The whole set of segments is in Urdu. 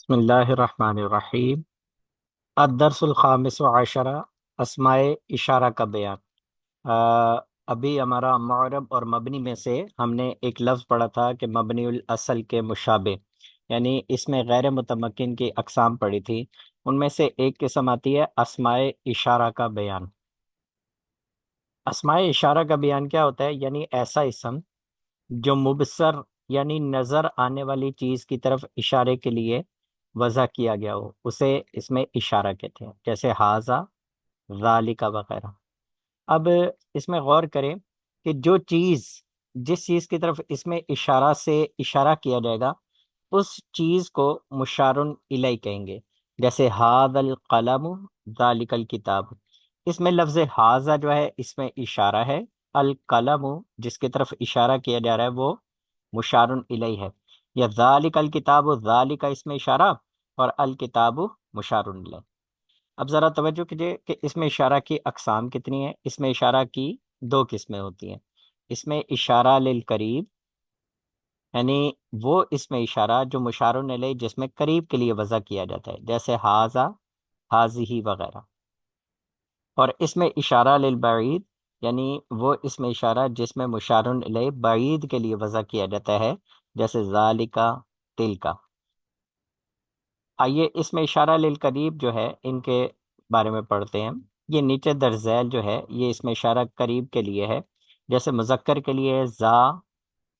بسم اللہ الرحمن الرحیم۔ الدرس الخامس عشرہ، اسماء اشارہ کا بیان۔ ابھی ہمارا معرب اور مبنی میں سے ہم نے ایک لفظ پڑھا تھا کہ مبنی الاصل کے مشابہ، یعنی اس میں غیر متمکن کی اقسام پڑھی تھی۔ ان میں سے ایک قسم آتی ہے اسماء اشارہ کا بیان۔ اسماء اشارہ کا بیان کیا ہوتا ہے؟ یعنی ایسا اسم جو مبصر یعنی نظر آنے والی چیز کی طرف اشارے کے لیے وضع کیا گیا ہو، اسے اس میں اشارہ کہتے ہیں، جیسے حاذا، ذالکا وغیرہ۔ اب اس میں غور کریں کہ جس چیز کی طرف اس میں اشارہ سے اشارہ کیا جائے گا، اس چیز کو مشارن الیہ کہیں گے، جیسے ھذا القلم، ذالک الکتاب۔ اس میں لفظ حاذا جو ہے اس میں اشارہ ہے، القلم جس کی طرف اشارہ کیا جا رہا ہے وہ مشارن الیہ ہے، یا ذالک الکتاب، ذالک اس میں اشارہ اور الکتاب مشارن الیہ۔ اب ذرا توجہ کیجیے کہ اس میں اشارہ کی اقسام کتنی ہیں۔ اس میں اشارہ کی دو قسمیں ہوتی ہیں۔ اس میں اشارہ للقریب، یعنی وہ اس میں اشارہ جو مشارن الیہ جس میں قریب کے لیے وضع کیا جاتا ہے، جیسے حاذا، حاذہ وغیرہ۔ اور اس میں اشارہ للبعید، یعنی وہ اس میں اشارہ جس میں مشارن الیہ بعید کے لیے وضع کیا جاتا ہے، جیسے ذالکا، تلکا۔ آئیے اس میں اشارہ للقریب جو ہے ان کے بارے میں پڑھتے ہیں۔ یہ نیچے در ذیل جو ہے یہ اس میں اشارہ قریب کے لیے ہے، جیسے مذکر کے لیے ذا،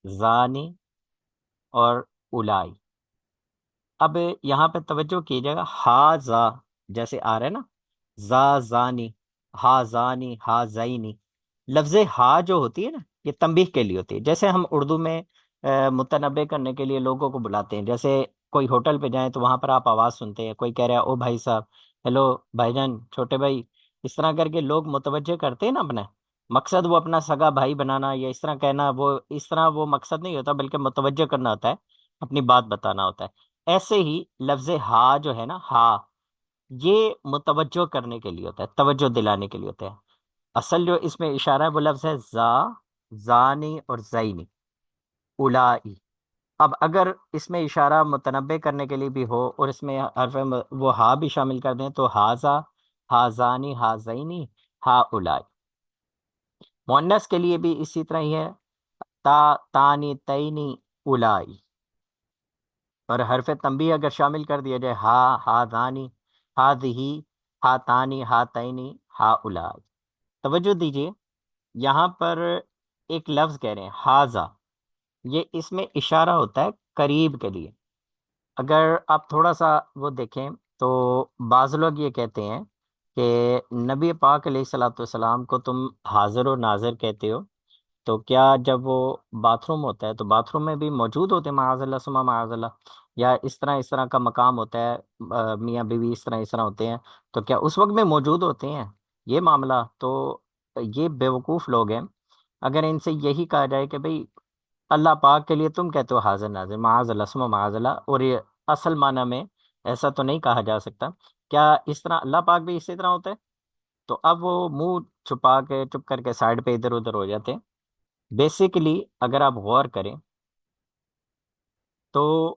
ذانی اور الائی۔ اب یہاں پہ توجہ کیجیے گا، ہا زا جیسے آ رہا ہے نا، زا زانی، ہا زانی، ہا زینی۔ لفظ ہا جو ہوتی ہے نا یہ تنبیہ کے لیے ہوتی ہے، جیسے ہم اردو میں متنبع کرنے کے لیے لوگوں کو بلاتے ہیں، جیسے کوئی ہوٹل پہ جائیں تو وہاں پر آپ آواز سنتے ہیں، کوئی کہہ رہا ہے او بھائی صاحب، ہیلو بھائی جان، چھوٹے بھائی، اس طرح کر کے لوگ متوجہ کرتے ہیں نا اپنا مقصد، وہ اپنا سگا بھائی بنانا یا اس طرح کہنا، وہ اس طرح وہ مقصد نہیں ہوتا بلکہ متوجہ کرنا ہوتا ہے، اپنی بات بتانا ہوتا ہے۔ ایسے ہی لفظ ہا جو ہے نا، ہا، یہ متوجہ کرنے کے لیے ہوتا ہے، توجہ دلانے کے لیے ہوتا ہے۔ اصل جو اس میں اشارہ ہے وہ لفظ ہے زا، زانی اور زینی، اولائی۔ اب اگر اس میں اشارہ متنبع کرنے کے لیے بھی ہو اور اس میں حرف وہ ہا بھی شامل کر دیں تو ہاذا، ہاذانی، ہاذینی، ہا اولائی۔ مؤنث کے لیے بھی اسی طرح ہی ہے، تا، تانی، تینی، اولائی۔ اور حرف تنبیہ اگر شامل کر دیا جائے، ہا، ہاذانی، ہاذہی، ہاتانی، ہاتینی، ہا اولائی۔ توجہ دیجیے، یہاں پر ایک لفظ کہہ رہے ہیں حاذا، یہ اس میں اشارہ ہوتا ہے قریب کے لیے۔ اگر آپ تھوڑا سا وہ دیکھیں تو بعض لوگ یہ کہتے ہیں کہ نبی پاک علیہ الصلوۃ والسلام کو تم حاضر و ناظر کہتے ہو، تو کیا جب وہ باتھ روم ہوتا ہے تو باتھ روم میں بھی موجود ہوتے ہیں؟ معاذ اللہ ثم معاذ اللہ، یا اس طرح کا مقام ہوتا ہے، میاں بیوی اس طرح ہوتے ہیں، تو کیا اس وقت میں موجود ہوتے ہیں؟ یہ معاملہ تو یہ بیوقوف لوگ ہیں۔ اگر ان سے یہی کہا جائے کہ بھئی اللہ پاک کے لیے تم کہتے ہو حاضر ناظر، معاذ اللہ ثم معاذ اللہ، اور یہ اصل معنی میں ایسا تو نہیں کہا جا سکتا، کیا اس طرح اللہ پاک بھی اسی طرح ہوتا ہے؟ تو اب وہ منہ چھپا کے چپ کر کے سائڈ پہ ادھر ادھر ہو جاتے ہیں۔ بیسیکلی اگر آپ غور کریں تو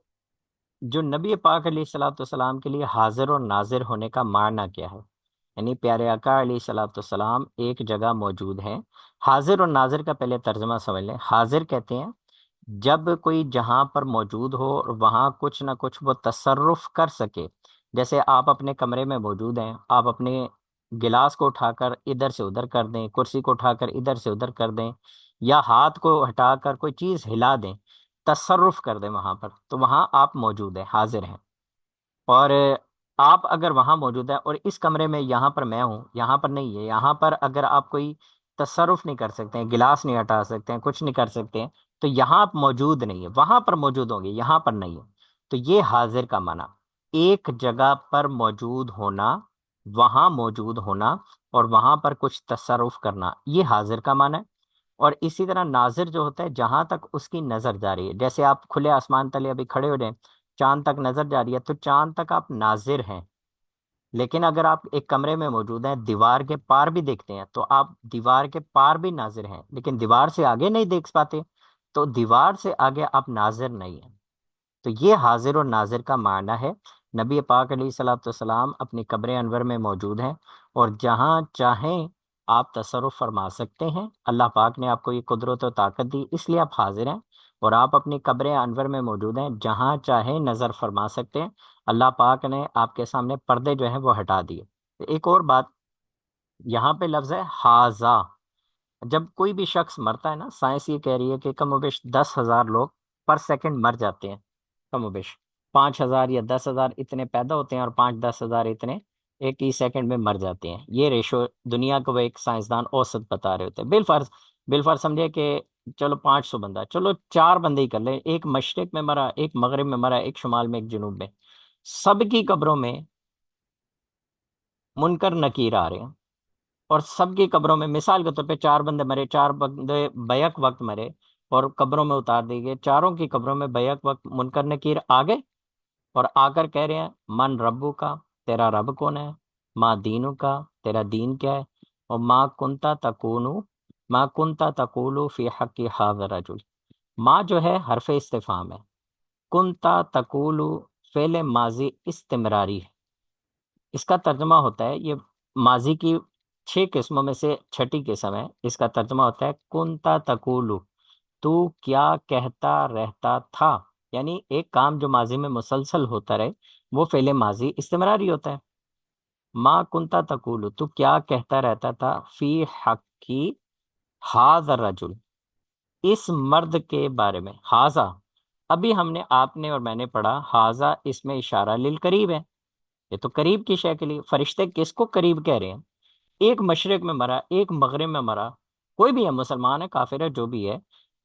جو نبی پاک علیہ الصلوۃ والسلام کے لیے حاضر اور ناظر ہونے کا معنی کیا ہے، یعنی پیارے آقا علیہ الصلوۃ والسلام ایک جگہ موجود ہیں۔ حاضر اور ناظر کا پہلے ترجمہ سمجھ لیں۔ حاضر کہتے ہیں جب کوئی جہاں پر موجود ہو اور وہاں کچھ نہ کچھ وہ تصرف کر سکے، جیسے آپ اپنے کمرے میں موجود ہیں، آپ اپنے گلاس کو اٹھا کر ادھر سے ادھر کر دیں، کرسی کو اٹھا کر ادھر سے ادھر کر دیں، یا ہاتھ کو ہٹا کر کوئی چیز ہلا دیں، تصرف کر دیں وہاں پر، تو وہاں آپ موجود ہیں، حاضر ہیں۔ اور آپ اگر وہاں موجود ہیں اور اس کمرے میں یہاں پر میں ہوں، یہاں پر نہیں ہے، یہاں پر اگر آپ کوئی تصرف نہیں کر سکتے ہیں، گلاس نہیں ہٹا سکتے ہیں، کچھ نہیں کر سکتے ہیں، تو یہاں آپ موجود نہیں ہے، وہاں پر موجود ہوں گے، یہاں پر نہیں ہے۔ تو یہ حاضر کا معنی، ایک جگہ پر موجود ہونا، وہاں موجود ہونا اور وہاں پر کچھ تصرف کرنا، یہ حاضر کا معنی ہے۔ اور اسی طرح ناظر جو ہوتا ہے جہاں تک اس کی نظر جا رہی ہے، جیسے آپ کھلے آسمان تلے ابھی کھڑے ہو جائیں، چاند تک نظر جا رہی ہے تو چاند تک آپ ناظر ہیں۔ لیکن اگر آپ ایک کمرے میں موجود ہیں، دیوار کے پار بھی دیکھتے ہیں، تو آپ دیوار کے پار بھی ناظر ہیں، لیکن دیوار سے آگے نہیں دیکھ پاتے، تو دیوار سے آگے آپ ناظر نہیں ہیں۔ تو یہ حاضر اور ناظر کا معنی ہے۔ نبی پاک علیہ الصلوۃ والسلام اپنی قبر انور میں موجود ہیں، اور جہاں چاہیں آپ تصرف فرما سکتے ہیں۔ اللہ پاک نے آپ کو یہ قدرت و طاقت دی، اس لیے آپ حاضر ہیں، اور آپ اپنی قبر انور میں موجود ہیں، جہاں چاہیں نظر فرما سکتے ہیں۔ اللہ پاک نے آپ کے سامنے پردے جو ہیں وہ ہٹا دیے۔ ایک اور بات، یہاں پہ لفظ ہے حاضہ۔ جب کوئی بھی شخص مرتا ہے نا، سائنس یہ کہہ رہی ہے کہ کم و بیش 10,000 لوگ پر سیکنڈ مر جاتے ہیں، کم و بیش 5,000 یا 10,000 اتنے پیدا ہوتے ہیں، اور 5-10 ہزار اتنے ایک ہی سیکنڈ میں مر جاتے ہیں۔ یہ ریشو دنیا کو وہ ایک سائنسدان اوسط بتا رہے ہوتے ہیں۔ بالفرض سمجھے کہ چلو 500 بندہ، چلو 4 بندے ہی کر لیں، ایک مشرق میں مرا، ایک مغرب میں مرا، ایک شمال میں، ایک جنوب میں، سب کی قبروں میں منکر نکیر آ رہے ہیں، اور سب کی قبروں میں مثال کے طور پہ 4 بندے مرے، 4 بندے بیک وقت مرے اور قبروں میں اتار دی گئے، چاروں کی قبروں میں بیک وقت منکر نکیر آ گئے، اور آ کر کہہ رہے ہیں من ربو کا، تیرا رب کون ہے، ماں دینو کا، تیرا دین کیا ہے، اور ماں کنتا تقولو فی حق ھذا الرجل۔ ماں جو ہے حرف استفہام ہے، کنتا تقولو فعل ماضی استمراری ہے، اس کا ترجمہ ہوتا ہے، یہ ماضی کی 6 قسموں میں سے چھٹی قسم ہے، اس کا ترجمہ ہوتا ہے کنتا تقولو، تو کیا کہتا رہتا تھا، یعنی ایک کام جو ماضی میں مسلسل ہوتا رہے وہ فعل ماضی استمراری ہوتا ہے۔ ما کنتا تقولو، تو کیا کہتا رہتا تھا، فی حقی ھذا الرجل، اس مرد کے بارے میں، ھذا، ابھی ہم نے، آپ نے اور میں نے پڑھا، ھذا اس میں اشارہ للقریب ہے، یہ تو قریب کی شے کے لیے، فرشتے کس کو قریب کہہ رہے ہیں؟ ایک مشرق میں مرا، ایک مغرب میں مرا، کوئی بھی ہے، مسلمان ہے، کافر ہے، جو بھی ہے،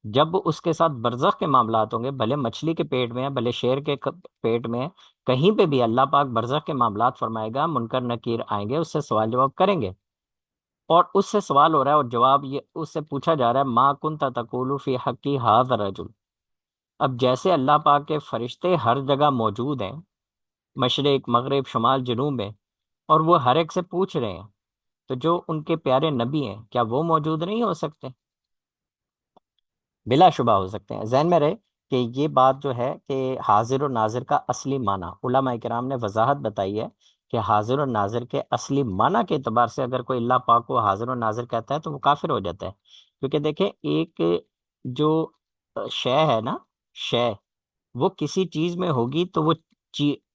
جب اس کے ساتھ برزخ کے معاملات ہوں گے، بھلے مچھلی کے پیٹ میں ہے، بھلے شیر کے پیٹ میں ہے، کہیں پہ بھی اللہ پاک برزخ کے معاملات فرمائے گا، منکر نکیر آئیں گے، اس سے سوال جواب کریں گے، اور اس سے سوال ہو رہا ہے اور جواب یہ اس سے پوچھا جا رہا ہے، ما کنت تقول فی حقی ھذا الرجل۔ اب جیسے اللہ پاک کے فرشتے ہر جگہ موجود ہیں، مشرق مغرب شمال جنوب میں، اور وہ ہر ایک سے پوچھ رہے ہیں، تو جو ان کے پیارے نبی ہیں کیا وہ موجود نہیں ہو سکتے؟ بلا شبہ ہو سکتے ہیں۔ ذہن میں رہے کہ یہ بات جو ہے کہ حاضر و ناظر کا اصلی معنی علماء کرام نے وضاحت بتائی ہے کہ حاضر و ناظر کے اصلی معنی کے اعتبار سے اگر کوئی اللہ پاک کو حاضر و ناظر کہتا ہے تو وہ کافر ہو جاتا ہے، کیونکہ دیکھیں ایک جو شے ہے نا، شے وہ کسی چیز میں ہوگی تو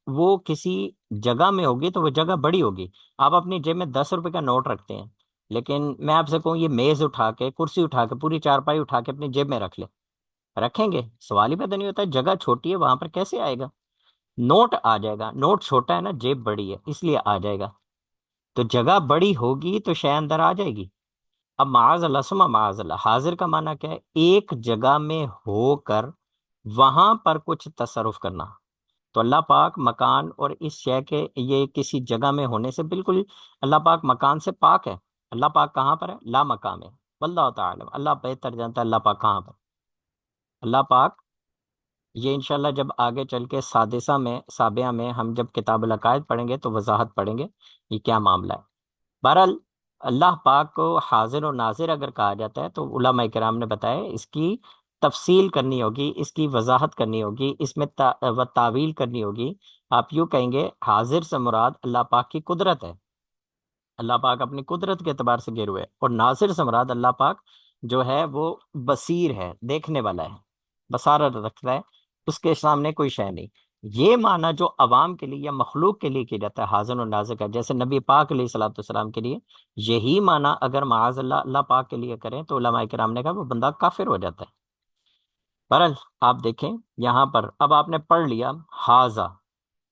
وہ کسی جگہ میں ہوگی تو وہ جگہ بڑی ہوگی۔ آپ اپنی جیب میں 10 روپے کا نوٹ رکھتے ہیں، لیکن میں آپ سے کہوں یہ میز اٹھا کے، کرسی اٹھا کے، پوری چارپائی اٹھا کے اپنی جیب میں رکھ لیں، رکھیں گے؟ سوال ہی پیدا نہیں ہوتا ہے، جگہ چھوٹی ہے وہاں پر کیسے آئے گا؟ نوٹ آ جائے گا، نوٹ چھوٹا ہے نا، جیب بڑی ہے اس لیے آ جائے گا، تو جگہ بڑی ہوگی تو شے اندر آ جائے گی۔ اب معاذ اللہ سما معاذ اللہ، حاضر کا معنی کیا ہے؟ ایک جگہ میں ہو کر وہاں پر کچھ تصرف کرنا۔ تو اللہ پاک مکان اور اس شے کے، یہ کسی جگہ میں ہونے سے بالکل، اللہ پاک مکان سے پاک ہے۔ اللہ پاک کہاں پر ہے؟ لا مقام ہے، واللہ تعالی، اللہ بہتر جانتا ہے اللہ پاک کہاں پر۔ اللہ پاک، یہ انشاءاللہ جب آگے چل کے سادسہ میں، سابعہ میں ہم جب کتاب العقائد پڑھیں گے تو وضاحت پڑھیں گے یہ کیا معاملہ ہے۔ بہرحال اللہ پاک کو حاضر و ناظر اگر کہا جاتا ہے تو علماء کرام نے بتایا اس کی تفصیل کرنی ہوگی، اس کی وضاحت کرنی ہوگی، اس میں تعویل کرنی ہوگی۔ آپ یوں کہیں گے حاضر سے مراد اللہ پاک کی قدرت ہے، اللہ پاک اپنی قدرت کے اعتبار سے گر ہوئے، اور ناظر سے مراد اللہ پاک جو ہے وہ بصیر ہے، دیکھنے والا ہے، بصارت رکھتا ہے، اس کے سامنے کوئی شے نہیں۔ یہ معنی جو عوام کے لیے یا مخلوق کے لیے کیا جاتا ہے حاضر و ناظر کا، جیسے نبی پاک علیہ الصلوۃ والسلام کے لیے، یہی معنی اگر معاذ اللہ اللہ پاک کے لیے کریں تو علماء کرام نے کہا وہ بندہ کافر ہو جاتا ہے۔ بہرحال آپ دیکھیں یہاں پر اب آپ نے پڑھ لیا حاضہ،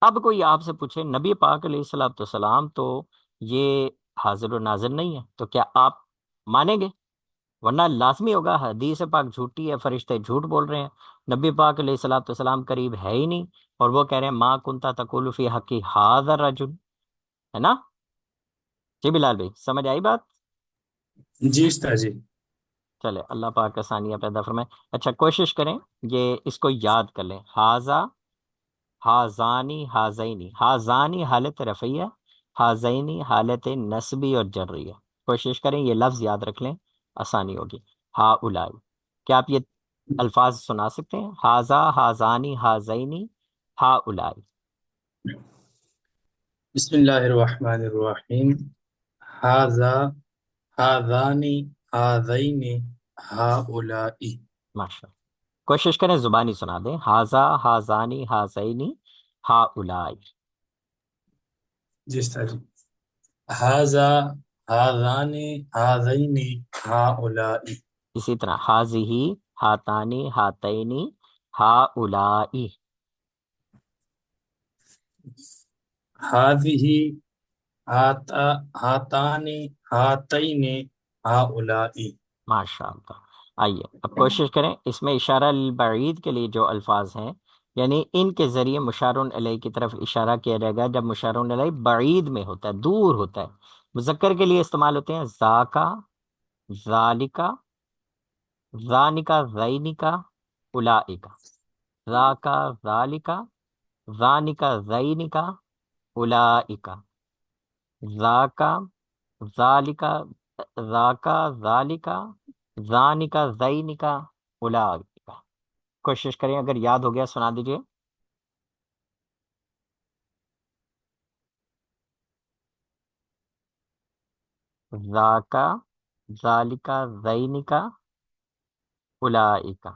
اب کوئی آپ سے پوچھے نبی پاک علیہ الصلوۃ والسلام تو یہ حاضر و ناظر نہیں ہے، تو کیا آپ مانیں گے؟ ورنہ لازمی ہوگا حدیث پاک جھوٹی ہے، فرشتے جھوٹ بول رہے ہیں، نبی پاک علیہ الصلوۃ والسلام قریب ہے ہی نہیں، اور وہ کہہ رہے ہیں ما کنتا تقول فی حقی ھذا الرجل، ہے نا؟ جی بلال بھائی سمجھ آئی بات؟ جی استاد جی۔ چلے اللہ پاک آسانیاں پیدا فرمائے۔ اچھا کوشش کریں یہ اس کو یاد کر لیں، حاضہ، حاضانی، حاضینی، حاضانی حالت رفعی ہے، حاضینی حالت نسبی اور جری ہے۔ کوشش کریں یہ لفظ یاد رکھ لیں، آسانی ہوگی۔ ہا الائی، کیا آپ یہ الفاظ سنا سکتے ہیں؟ حاضہ، حاضانی، حاضینی، ہا الائی۔ بسم اللہ الرحمن الرحیم. ہاذا، ہاذانی، ہاذین، ہاؤلائی. ماشاء اللہ. کوشش کریں زبانی سنا دیں. ہاذا، ہاذانی، ہاذینی، ہا الائی. جی استاد جی. ہاذا، ہاذانی، ہاذین، ہاؤلائی. اسی طرح ہاذہی، ہاتانی، ہاتینی، ہا الائی. ہاذہ، ہاتانی، ہاتین، ہاؤلائی. ماشاء اللہ. آئیے اب کوشش کریں اس میں اشارہ البعید کے لیے جو الفاظ ہیں، یعنی ان کے ذریعے مشارون علیہ کی طرف اشارہ کیا جائے گا جب مشارون علیہ بعید میں ہوتا ہے، دور ہوتا ہے. مذکر کے لیے استعمال ہوتے ہیں ذاکا، ذالکا، ذانکا، ذینکا، اولئکا. ذاکا، ذالکا، ذانکا، ذینکا، اولئکا. ذاکا، ذالکا، ذاکا، ذالکا، ذانکا، ذینکا، اولئکا. کوشش کریں، اگر یاد ہو گیا سنا دیجئے. ذاکا، ذالکا، ذینکا، اولئکا.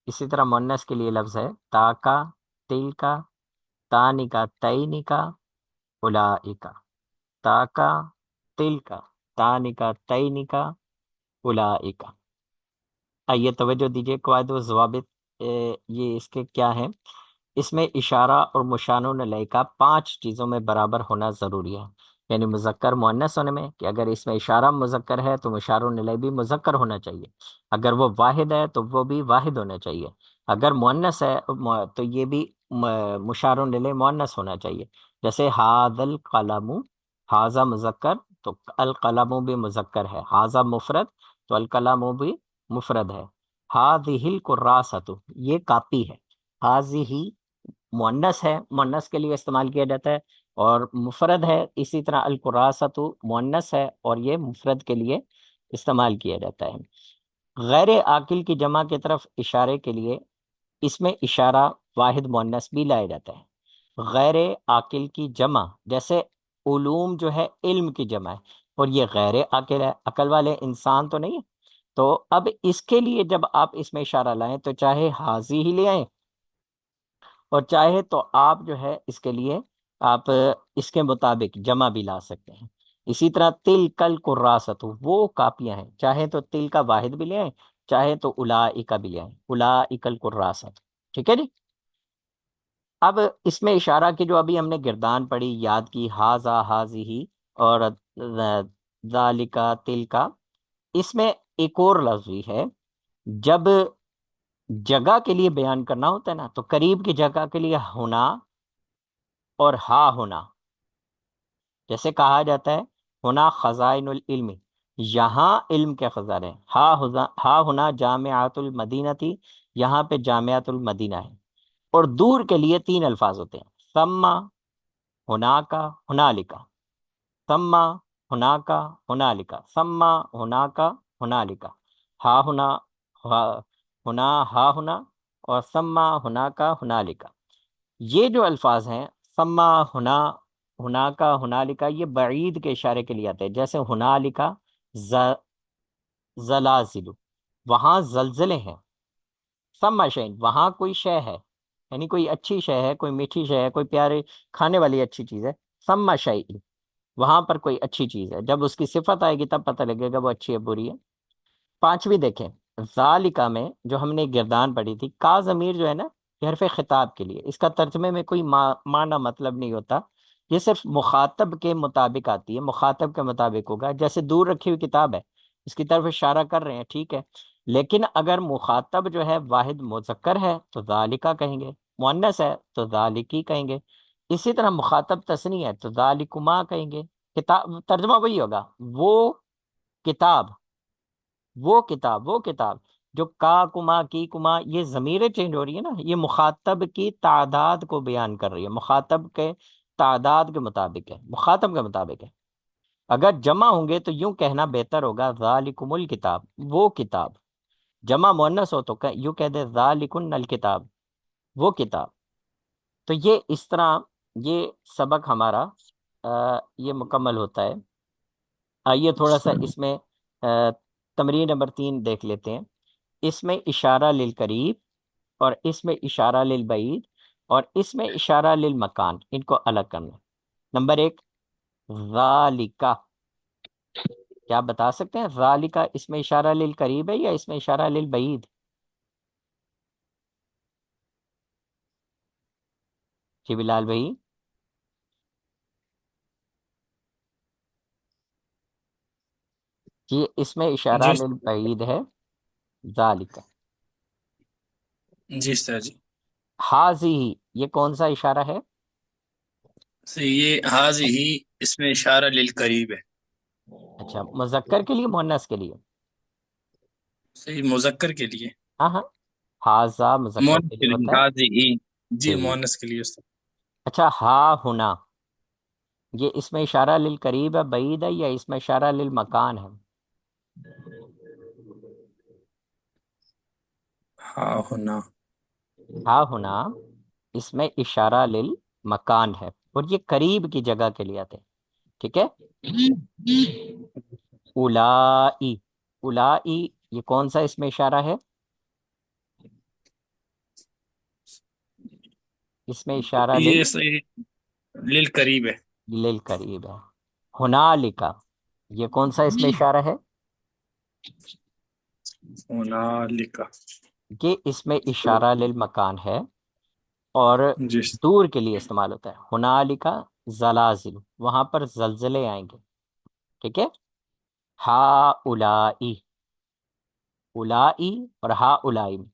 اسی طرح مونس کے لیے لفظ ہے تاکا، تلکا، تانکا، تینکا، اولئکا. تاکا، تلکا، تانکا، تینکا، اولئکا. آئیے توجہ دیجیے، قواعد و ضوابط یہ اس کے کیا ہیں. اس میں اشارہ اور مشانون علیہ کا 5 چیزوں میں برابر ہونا ضروری ہے. یعنی مذکر مؤنث ہونے میں کہ اگر اس میں اشارہ مذکر ہے تو مشارون علیہ بھی مذکر ہونا چاہیے. اگر وہ واحد ہے تو وہ بھی واحد ہونا چاہیے. اگر مؤنث ہے تو یہ بھی مشارون علیہ مؤنث ہونا چاہیے. جیسے ہاذ القلم، ہاذا مذکر تو القلم بھی مذکر ہے. ہاذا مفرد تو القلم بھی مفرد ہے. ہاذہ الکراسۃ، یہ کاپی ہے. ہاذہ مؤنث ہے، مؤنث کے لیے استعمال کیا جاتا ہے، اور مفرد ہے. اسی طرح الکراسۃ مؤنث ہے اور یہ مفرد کے لیے استعمال کیا جاتا ہے. غیر عاقل کی جمع کی طرف اشارے کے لیے اس میں اشارہ واحد مؤنث بھی لایا جاتا ہے. غیر عاقل کی جمع جیسے علوم جو ہے علم کی جمع ہے، اور یہ غیر عاقل ہے، عقل والے انسان تو نہیں ہے. تو اب اس کے لیے جب آپ اس میں اشارہ لائیں تو چاہے حاضی ہی لے آئیں، اور چاہے تو آپ جو ہے اس کے لیے آپ اس کے مطابق جمع بھی لا سکتے ہیں. اسی طرح تل کل قراست، وہ کاپیاں ہیں، چاہے تو تل کا واحد بھی لے آئیں، چاہے تو اولائکا بھی لے آئیں. اولائک القراست. ٹھیک ہے جی. اب اس میں اشارہ کی جو ابھی ہم نے گردان پڑھی، یاد کی، ہاذا، ہاذہ اور ذالکا، تلکا. اس میں ایک اور لفظ بھی ہے. جب جگہ کے لیے بیان کرنا ہوتا ہے نا تو قریب کی جگہ کے لیے ہونا اور ہا ہونا. جیسے کہا جاتا ہے ہونا خزائن العلم، یہاں علم کے خزانے. ہا ہونا جامعات المدینہ تھی، یہاں پہ جامعات المدینہ ہے. اور دور کے لیے 3 الفاظ ہوتے ہیں: سما، ہونا کا، ہونا لکھا. سما، ہونا کا، ہونا لکھا. سما، ہونا کا، ہونا لکھا. ہا ہونا، ہونا، ہا ہونا، اور سما، ہونا کا، ہونا لکھا. یہ جو الفاظ ہیں سما، ہونا، ہونا کا، ہونا لکھا، یہ بعید کے اشارے کے لیے آتے ہیں. جیسے ہونا لکھا زلازل، وہاں زلزلے ہیں. سما شین، وہاں کوئی شے ہے، یعنی کوئی اچھی شے ہے، کوئی میٹھی شے ہے، کوئی پیارے کھانے والی اچھی چیز ہے. سما شیء، وہاں پر کوئی اچھی چیز ہے. جب اس کی صفت آئے گی تب پتہ لگے گا وہ اچھی ہے بری ہے. 5ویں دیکھیں، ذالکا میں جو ہم نے گردان پڑھی تھی، کا ضمیر جو ہے نا یہ حرف خطاب کے لیے، اس کا ترجمے میں کوئی معنی مطلب نہیں ہوتا. یہ صرف مخاطب کے مطابق آتی ہے، مخاطب کے مطابق ہوگا. جیسے دور رکھی ہوئی کتاب ہے، اس کی طرف اشارہ کر رہے ہیں، ٹھیک ہے، لیکن اگر مخاطب جو ہے واحد مذکر ہے تو ذالکا کہیں گے، مؤنث ہے تو ذالکی کہیں گے. اسی طرح مخاطب تثنی ہے تو ذالکما کہیں گے. کتاب ترجمہ وہی ہوگا، وہ کتاب، وہ کتاب، وہ کتاب. جو کا کما کی کما یہ ضمیریں چینج ہو رہی ہے نا، یہ مخاطب کی تعداد کو بیان کر رہی ہے، مخاطب کے تعداد کے مطابق ہے، مخاطب کے مطابق ہے. اگر جمع ہوں گے تو یوں کہنا بہتر ہوگا ذالکم الکتاب، وہ کتاب. جمع مؤنث ہو تو یوں کہہ دے ذالکن الکتاب، وہ کتاب. تو یہ اس طرح یہ سبق ہمارا یہ مکمل ہوتا ہے۔ آئیے تھوڑا سا اس میں تمرین نمبر 3 دیکھ لیتے ہیں۔ اس میں اشارہ للقریب، اور اس میں اشارہ للبعید، اور اس میں اشارہ للمکان، ان کو الگ کرنا ہے۔ نمبر 1، ذالکا، کیا آپ بتا سکتے ہیں ذالکا اس میں اشارہ للقریب ہے یا اس میں اشارہ للبعید؟ جی بلال بھائی، جی اس میں اشارہ جی للبعید ہے، ذالکا۔ جی سر جی، حاضی، یہ کون سا اشارہ ہے؟ یہ حاض ہی اس میں اشارہ للقریب ہے۔ اچھا، مذکر کے لیے مؤنث کے لیے؟ صحیح، مذکر کے لیے، ہاں ہاں، حاضہ مذکر مونس کے کے لیے لیے ہوتا ہے۔ حاض ہی، جی جی، مونس کے لیے استاد۔ اچھا ہا ہونا، یہ اس میں اشارہ للقریب ہے، بعید ہے، یا اس میں اشارہ للمکان ہے؟ ہاں ہونا، ہا ہونا اس میں اشارہ للمکان ہے، اور یہ قریب کی جگہ کے لیے آتے ہیں، ٹھیک ہے۔ اولائی، اولائی یہ کون سا اس میں اشارہ ہے؟ اس میں اشارہ یہ صحیح للقریب ہے۔ للقریب ہے۔ ہنالکا، یہ کون سا اس میں اشارہ ہے؟ ہونا لکھا، یہ اس میں اشارہ للمکان ہے، اور جی دور کے لیے استعمال ہوتا ہے۔ ہنالکا زلازل، وہاں پر زلزلے آئیں گے، ٹھیک ہے۔ ہا اولائی، اولائی اور ہا اولائی میں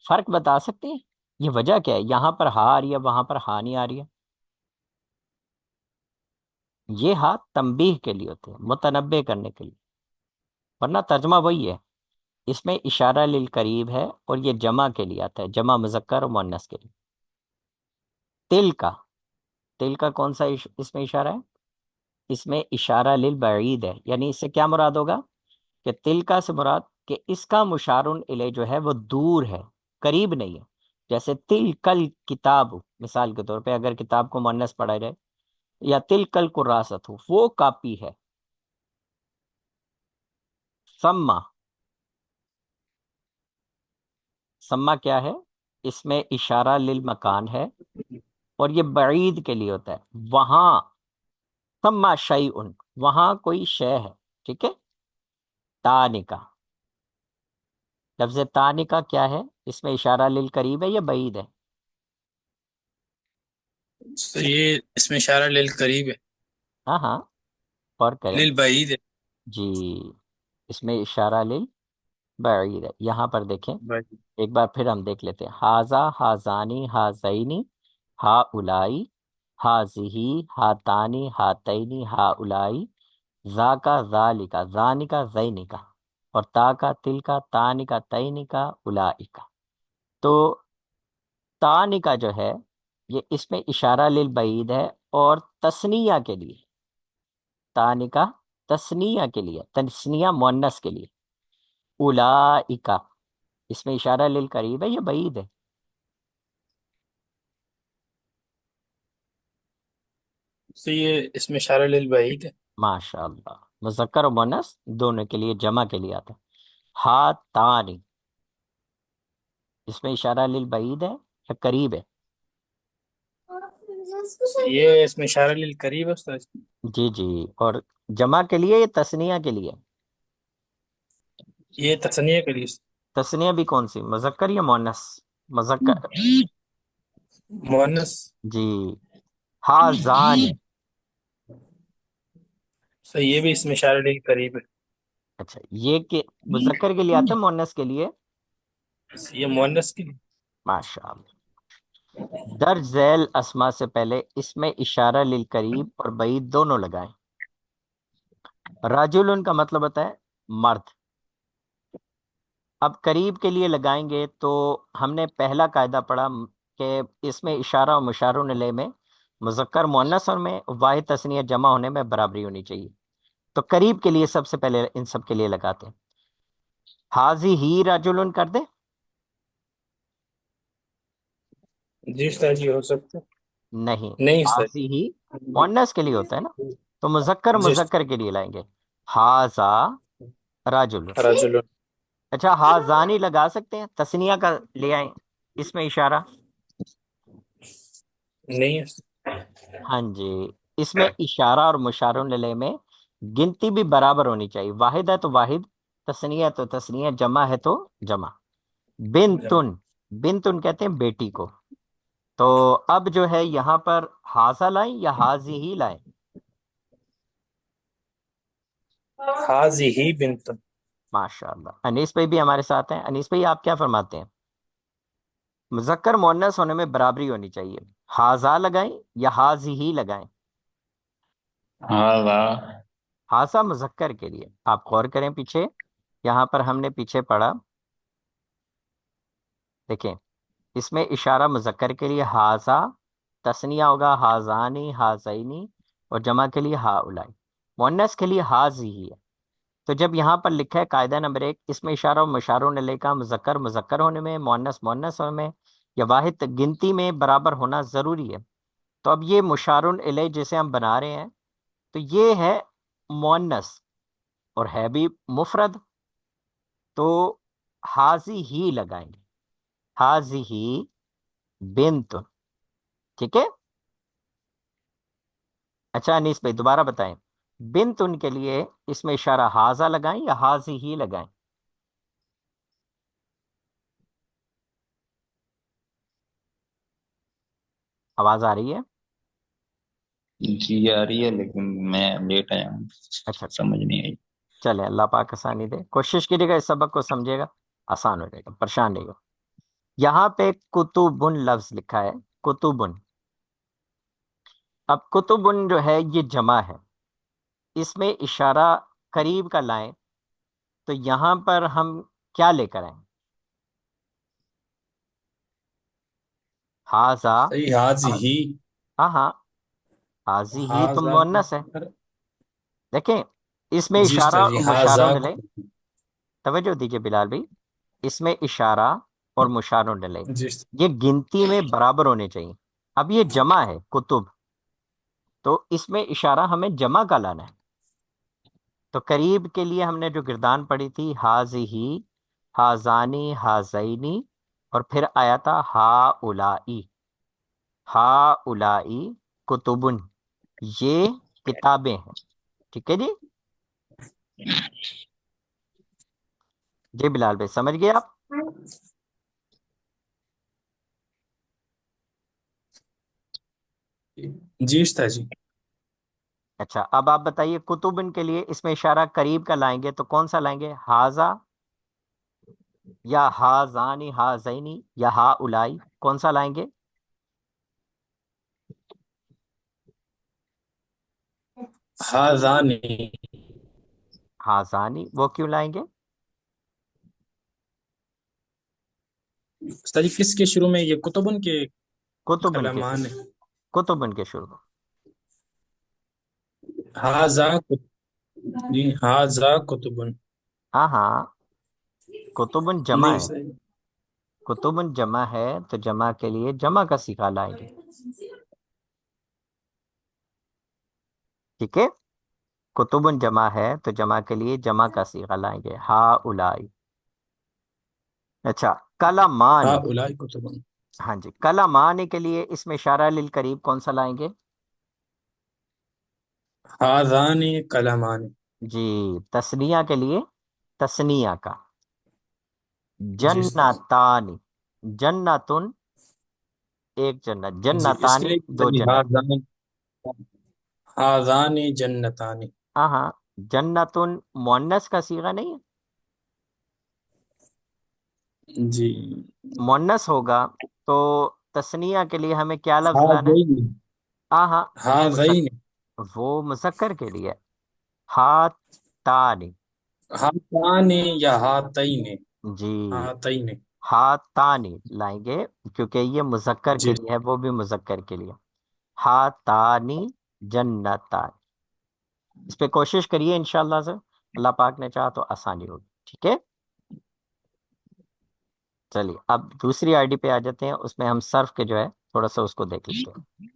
فرق بتا سکتے ہیں؟ یہ وجہ کیا ہے، یہاں پر ہا آ رہی ہے وہاں پر ہا نہیں آ رہی ہے؟ یہ ہا تنبیہ کے لیے ہوتے ہیں، متنبع کرنے کے لیے، ورنہ ترجمہ وہی ہے۔ اس میں اشارہ للقریب ہے، اور یہ جمع کے لیے آتا ہے، جمع مذکر اور مؤنث کے لیے۔ تل کا، تل کا کون سا اس میں اشارہ ہے؟ اس میں اشارہ للبعید ہے، یعنی اس سے کیا مراد ہوگا کہ تل کا سے مراد کہ اس کا مشارن الیہ جو ہے وہ دور ہے، قریب نہیں ہے۔ جیسے تل کل کتاب، مثال کے طور پہ اگر کتاب کو مؤنث پڑھا جائے، یا تل کل کراست ہو، وہ کاپی ہے۔ سما، سما کیا ہے؟ اس میں اشارہ للمکان ہے، اور یہ بعید کے لیے ہوتا ہے، وہاں سما شیئن، وہاں کوئی شے ہے، ٹھیک ہے۔ تانکا، لفظ تانکا کیا ہے؟ اس میں اشارہ للقریب ہے یا بعید ہے؟ یہ اس میں اشارہ للقریب ہے، ہاں ہاں، اور کریں، للبعید ہے، جی اس میں اشارہ للبعید ہے۔ یہاں پر دیکھیں، بعید۔ ایک بار پھر ہم دیکھ لیتے ہیں۔ ہاذا، ہاذانی، ہاذینی، ہا اولائی، ہاذہی، ہاتانی، ہاتینی، ہا اولائی، ذا کا، ذالکا، ذانکا، زینکا، اور تا کا، تل کا، تانکا، تینکا، اولائکا۔ تو تانکا جو ہے یہ اس میں اشارہ للبعید ہے، اور تسنیہ کے لیے، تانکا تسنیہ کے لیے، تسنیہ مؤنث کے لیے۔ اولائکا اس میں اشارہ للقریب ہے یا بعید ہے؟ یہ اس میں اشارہ للبعید ہے۔ ماشاء اللہ، مذکر و مؤنث دونوں کے لیے، جمع کے لیے آتا ہے۔ ہاتانی اس میں اشارہ للبعید ہے یا قریب ہے؟ یہ اس میں اشارہ للقریب ہے استاد۔ جی جی، اور جمع کے لیے یا تسنیہ کے لیے؟ یہ تثنیہ کے لیے، تسنیہ بھی کون سی، مذکر یا مؤنث؟ مذکر، مؤنث، جی۔ ہاذانی، صحیح، یہ بھی اس میں اشارہ للقریب ہے، اچھا یہ کہ مذکر کے لیے آتا ہے مؤنث کے لیے؟ یہ مؤنث کے لیے۔ ماشاء اللہ۔ درج ذیل اسما سے پہلے اس میں اشارہ للقریب اور بعید دونوں لگائیں۔ رجل کا مطلب ہوتا ہے مرد، اب قریب کے لیے لگائیں گے تو ہم نے پہلا قاعدہ پڑھا کہ اس میں اشارہ و مشار الیہ میں مذکر مؤنث اور میں واحد تثنیہ جمع ہونے میں برابری ہونی چاہیے، تو قریب کے لیے سب سے پہلے ان سب کے لیے لگاتے ہیں۔ حاضی ہی رجل کر دیں؟ جی استاد جی، ہو سکتا ہے۔ نہیں، نہیں سر. حاضی ہی مؤنث کے لیے ہوتا ہے نا، تو مذکر جی مذکر کے لیے لائیں گے، حاذا رجل۔ رجل. اچھا حاضانی لگا سکتے ہیں، تثنیہ کا لے آئیں اس میں اشارہ۔ نہیں ہے. ہاں جی، اس میں اشارہ اور مشار الیہ میں گنتی بھی برابر ہونی چاہیے، واحد ہے تو واحد، تثنیہ ہے تو تثنیہ، جمع ہے تو جمع۔ بنتن، بنتن کہتے ہیں بیٹی کو۔ تو اب جو ہے یہاں پر حاضہ لائیں یا حاضی ہی لائیں؟ حاضی بنت. ماشاء اللہ، انیس بھائی بھی ہمارے ساتھ ہیں۔ انیس بھائی آپ کیا فرماتے ہیں؟ مذکر مؤنث ہونے میں برابری ہونی چاہیے، حاضہ لگائیں یا حاضی ہی لگائیں؟ هذا. حاضہ مذکر کے لیے، آپ غور کریں پیچھے، یہاں پر ہم نے پیچھے پڑھا، دیکھیں اس میں اشارہ مذکر کے لیے حاضہ، تثنیہ ہوگا حاضانی حاضینی، اور جمع کے لیے ہاؤلائی، مؤنث کے لیے حاضی ہی ہے۔ تو جب یہاں پر لکھا ہے قاعدہ نمبر 1، اس میں اشارہ و مشار الیہ کا مذکر مذکر ہونے میں، مؤنث مؤنث ہونے میں، یا واحد گنتی میں برابر ہونا ضروری ہے۔ تو اب یہ مشار الیہ جسے ہم بنا رہے ہیں، تو یہ ہے مؤنث اور ہے بھی مفرد، تو حاضی ہی لگائیں گے، حاضی ہی بنت، ٹھیک ہے۔ اچھا انیس بھائی دوبارہ بتائیں، بنت ان کے لیے اس میں اشارہ حاضہ لگائیں یا حاضی ہی لگائیں؟ آواز آ رہی ہے؟ جی آ رہی ہے لیکن میں لیٹ آیا ہوں، اچھا سمجھ نہیں آئی. چلے، اللہ پاک آسانی دے، کوشش کیجیے گا اس سبق کو سمجھے گا، آسان ہو جائے گا، پریشان نہیں ہو۔ یہاں پہ کتبن لفظ لکھا ہے، کتبن، اب کتبن جو ہے یہ جمع ہے، اس میں اشارہ قریب کا لائیں، تو یہاں پر ہم کیا لے کر آئیں؟ حاضہ، صحیح. حاضی. ہاں ہاں، حاضی ہی تو حاضا. مؤنث ہے، دیکھیں اس میں جی اشارہ سر اور جی مشار حاضا. الیہ، توجہ دیجیے بلال بھائی، اس میں اشارہ اور مشار الیہ جی سر. یہ گنتی میں برابر ہونے چاہیے۔ اب یہ جمع ہے کتب، تو اس میں اشارہ ہمیں جمع کا لانا ہے، تو قریب کے لیے ہم نے جو گردان پڑھی تھی، حاضی، حاضانی حاضینی، اور پھر آیا تھا ہا الائی، ہا الائی کتبن، یہ کتابیں ہیں، ٹھیک ہے جی۔ جی بلال بھائی سمجھ گئے آپ؟ جی استاد جی. اچھا اب آپ بتائیے، کتبن کے لیے اس میں اشارہ قریب کا لائیں گے تو کون سا لائیں گے، حاضہ یا حاضانی حاضینی یا ہا الائی، کون سا لائیں گے؟ حاضانی. حاضانی، وہ کیوں لائیں گے؟ استاد جی کس کے شروع میں یہ کتبن کے کتبن کے کلمان شروع، ہے؟ کتبن کے شروع، حاضا جی حاضا کتبن. ہاں ہاں، کتبن جمع نہیں ہے، صحیح. کتبن جمع ہے تو جمع کے لیے جمع کا صیغہ لائیں گے، ٹھیک ہے، کتبن جمع ہے تو جمع کے لیے جمع کا صیغہ لائیں گے، ہا الائی۔ اچھا ہاں کلمانی، اولئک کتبن. ہاں جی، کلمانی کے لیے اس میں اشارہ للقریب کون سا لائیں گے؟ حاضان کلامان. جی، تسنیہ کے لیے تسنیہ کا، جی استاد. جنتانی، جنتن ایک جنت، جی اس کے جنتانی لیے دو صحیح جنت، حاضان جنتانی. ہاں ہاں، جنتن مؤنث کا صیغہ نہیں ہے، جی مؤنث ہوگا تو تسنیہ کے لیے ہمیں کیا لفظ لانا ہے؟ حاضین. ہاں ہاں، حاضین. وہ مذکر کے لیے ہاتانی، ہاتان یا ہاتین. جی، ہاتین. ہاتانی لائیں گے، کیونکہ یہ مذکر جی کے لیے ہے، وہ بھی مذکر کے لیے، ہاتانی جنتان، اس پہ کوشش کریے انشاءاللہ سے، اللہ پاک نے چاہا تو آسانی ہوگی، ٹھیک ہے۔ چلیے اب دوسری آئی ڈی پہ آ جاتے ہیں، اس میں ہم صرف کے جو ہے تھوڑا سا اس کو دیکھ لیتے ہیں۔